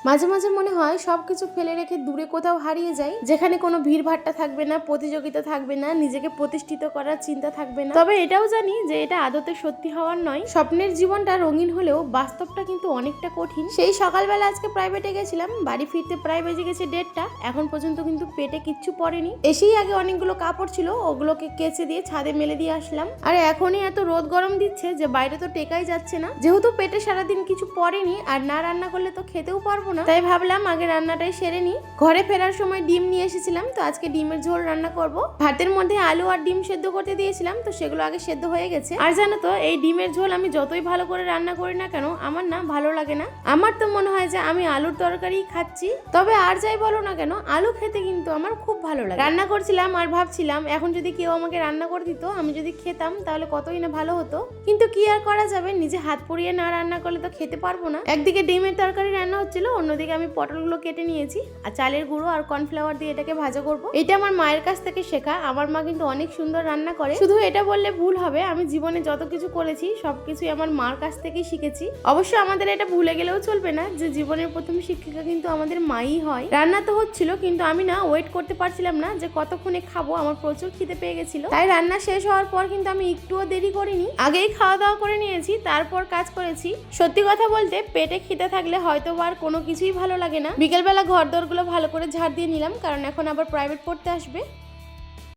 মাঝে মাঝে মনে হয় সবকিছু ফেলে রেখে দূরে কোথাও হারিয়ে যাই, যেখানে কোনো ভিড় ভাট্টা থাকবে না, প্রতিযোগিতা থাকবে না, নিজেকে প্রতিষ্ঠিত করার চিন্তা থাকবে না। তবে এটাও জানি যে এটা আদতে সত্যি হওয়ার নয়। স্বপ্নের জীবনটা রঙিন হলেও বাস্তবটা কিন্তু অনেকটা কঠিন। সেই সকালবেলা আজকে প্রাইভেটে গেছিলাম, বাড়ি ফিরতে প্রায় বেজে গেছে 1:30। এখন পর্যন্ত কিন্তু পেটে কিচ্ছু পড়েনি। এসেই আগে অনেকগুলো কাপড় ছিল, ওগুলোকে কেচে দিয়ে ছাদে মেলে দিয়ে আসলাম। আর এখনই এত রোদ গরম দিচ্ছে যে বাইরে তো টেকাই যাচ্ছে না। যেহেতু পেটে সারাদিন কিছু পড়েনি আর না রান্না করলে তো খেতেও পারবো না, তাই ভাবলাম আগে রান্নাটাই সেরে নি। ঘরে ফেরার সময় ডিম নিয়ে এসেছিলাম, তো আজকে ডিমের ঝোল রান্না করব। ভাতের মধ্যে আলু আর ডিম সেদ্ধ করতে দিয়েছিলাম, তো সেগুলো আগে সেদ্ধ হয়ে গেছে। আর জানো তো, এই ডিমের ঝোল আমি যতই ভালো করে রান্না করি না কেন, আমার না ভালো লাগে না। আমার তো মনে হয় যে আমি আলুর তরকারি খাচ্ছি। তবে আর যাই বলো না কেন, আলু খেতে কিন্তু আমার খুব ভালো লাগে। রান্না করছিলাম আর ভাবছিলাম এখন যদি কেউ আমাকে রান্না করে দিত, আমি যদি খেতাম তাহলে কতই না ভালো হতো। কিন্তু কি আর করা যাবে, নিজে হাত পুড়িয়ে না রান্না করলে তো খেতে পারবো না। একদিকে ডিমের তরকারি রান্না হচ্ছিল, অন্যদিকে আমি পটলগুলো কেটে নিয়েছি আর চালের গুঁড়ো আর কর্নফ্লাওয়ার দিয়ে এটাকে ভাজা করব। এটা আমার মায়ের কাছ থেকে শেখা। আমার মা কিন্তু অনেক সুন্দর রান্না করে। শুধু এটা বললে ভুল হবে, আমি জীবনে যত কিছু করেছি সবকিছুই আমার মার কাছ থেকেই শিখেছি। অবশ্য আমাদের এটা ভুলে গেলেও চলবে না যে জীবনের প্রথম শিক্ষিকা কিন্তু আমাদের মাই হয়। রান্না তো হচ্ছিল, কিন্তু আমি না ওয়েট করতে পারছিলাম না যে কতক্ষণে খাবো। আমার প্রচুর খিদে পেয়ে গেছিল, তাই রান্না শেষ হওয়ার পর কিন্তু আমি একটুও দেরি করিনি, আগেই খাওয়া দাওয়া করে নিয়েছি, তারপর কাজ করেছি। সত্যি কথা বলতে পেটে খিদে থাকলে হয়তো আর কোনো কিছুই ভালো লাগে না। বিকেলবেলা ঘর দরগুলো ভালো করে ঝাড় দিয়ে নিলাম, কারণ এখন আবার প্রাইভেট পড়তে আসবে।